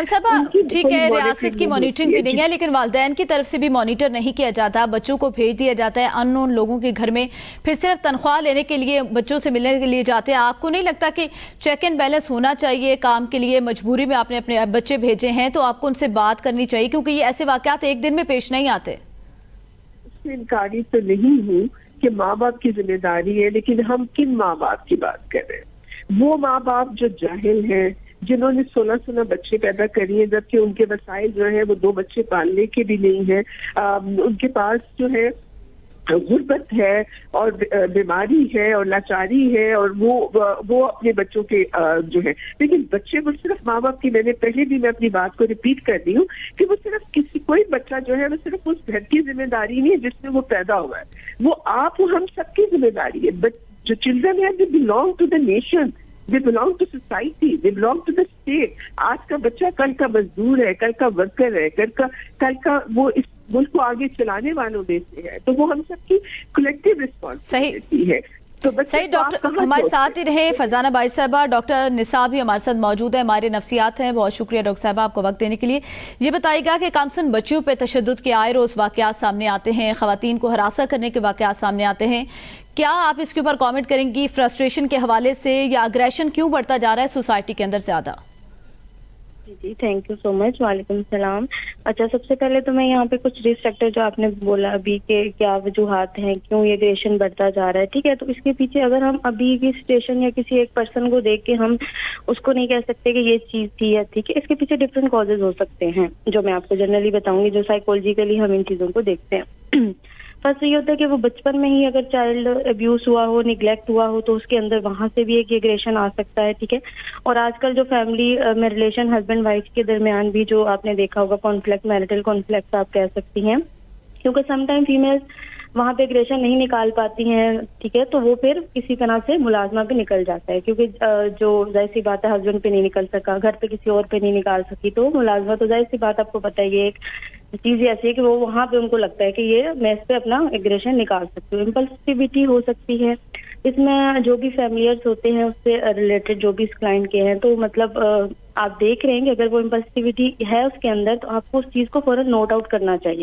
साहबा ठीक है, रियासत की मॉनिटरिंग भी नहीं है, लेकिन वालिदैन की तरफ से भी मॉनिटर नहीं किया जाता, बच्चों को भेज दिया जाता है अननोन लोगों के घर में, फिर सिर्फ तनख्वाह लेने के लिए बच्चों से मिलने के लिए जाते हैं। आपको नहीं लगता कि चेक एंड बैलेंस होना चाहिए? काम के लिए मजबूरी में आपने अपने बच्चे भेजे हैं तो आपको उनसे बात करनी चाहिए, क्योंकि ये ऐसे वाकयात एक दिन में पेश नहीं आते। इनकारी तो नहीं हूँ कि माँ बाप की जिम्मेदारी है, लेकिन हम किन माँ बाप की बात कर रहे हैं? वो माँ बाप जो जाहिल हैं, जिन्होंने 16 बच्चे पैदा करी हैं, जबकि उनके वसाइल जो है वो 2 बच्चे पालने के भी नहीं है। उनके पास जो है गुर्बत है और बीमारी है और लाचारी है, और वो अपने बच्चों के जो है, लेकिन बच्चे वो सिर्फ माँ बाप की, मैंने पहले भी मैं अपनी बात को रिपीट कर दी हूँ कि वो सिर्फ कोई बच्चा जो है वो सिर्फ उस घर की जिम्मेदारी नहीं है जिसमें वो पैदा हुआ है, वो आप हम सबकी जिम्मेदारी है। बट जो चिल्ड्रन है, they belong to the nation, they belong to society, they belong to the state. आज का बच्चा कल का मजदूर है, कल का वर्कर है, कल का वो इस मुल्क को आगे चलाने वालों में से है, तो वो हम सबकी कलेक्टिव रिस्पॉन्सिबिलिटी है। तो सही डॉक्टर हमारे साथ ही रहे फरजाना बाई साहबा। डॉक्टर निसाब भी हमारे साथ मौजूद है, हमारे नफ्सियात हैं। बहुत शुक्रिया डॉक्टर साहबा आपको वक्त देने के लिए। ये बताइएगा कि कमसन बच्चियों पे तशद्दुद के आए रोज वाकयात सामने आते हैं, खवातीन को हरासा करने के वाकयात सामने आते हैं, क्या आप इसके ऊपर कमेंट करेंगी? फ्रस्ट्रेशन के हवाले से या अग्रेशन क्यों बढ़ता जा रहा है सोसाइटी के अंदर ज्यादा? जी थैंक यू सो मच। वालेकुम सलाम। अच्छा, सबसे पहले तो मैं यहाँ पे कुछ रिस्क फैक्टर जो आपने बोला अभी के क्या वजूहात हैं, क्यों ये एग्रेशन बढ़ता जा रहा है, ठीक है, तो इसके पीछे अगर हम अभी की सिचुएशन या किसी एक पर्सन को देख के हम उसको नहीं कह सकते कि ये चीज थी या ठीक है, इसके पीछे डिफरेंट कॉजेज हो सकते हैं जो मैं आपको जनरली बताऊंगी, जो साइकोलॉजिकली हम इन चीजों को देखते हैं। फर्स्ट ये होता है कि वो बचपन में ही अगर चाइल्ड अब्यूज हुआ हो, निगलेक्ट हुआ हो, तो उसके अंदर वहां से भी एक एग्रेशन आ सकता है, ठीक है। और आजकल जो फैमिली में रिलेशन हस्बैंड वाइफ के दरमियान भी जो आपने देखा होगा कॉन्फ्लिक्ट, मैरिटल कॉन्फ्लिक्ट आप कह सकती हैं, क्योंकि समटाइम फीमेल्स वहां पे एग्रेशन नहीं निकाल पाती हैं, ठीक है, तो वो फिर किसी तरह से मुलाजमा पे निकल जाता है, क्योंकि जो जाहिर सी बात है हस्बैंड पे नहीं निकल सका, घर पे किसी और पे नहीं निकाल सकी, तो मुलाजमा तो जाहिर सी बात आपको पता है ये एक चीज ऐसी है कि वो वहां पे उनको लगता है कि ये मैं इस पे अपना एग्रेशन निकाल सकती हूँ। इम्पल्सिविटी हो सकती है इसमें, जो भी फैमिलियर्स होते हैं उससे रिलेटेड जो भी इस क्लाइंट के हैं, तो मतलब आप देख रहे हैं कि अगर वो इम्पल्सिविटी है उसके अंदर तो आपको उस चीज को फौरन नोट आउट करना चाहिए।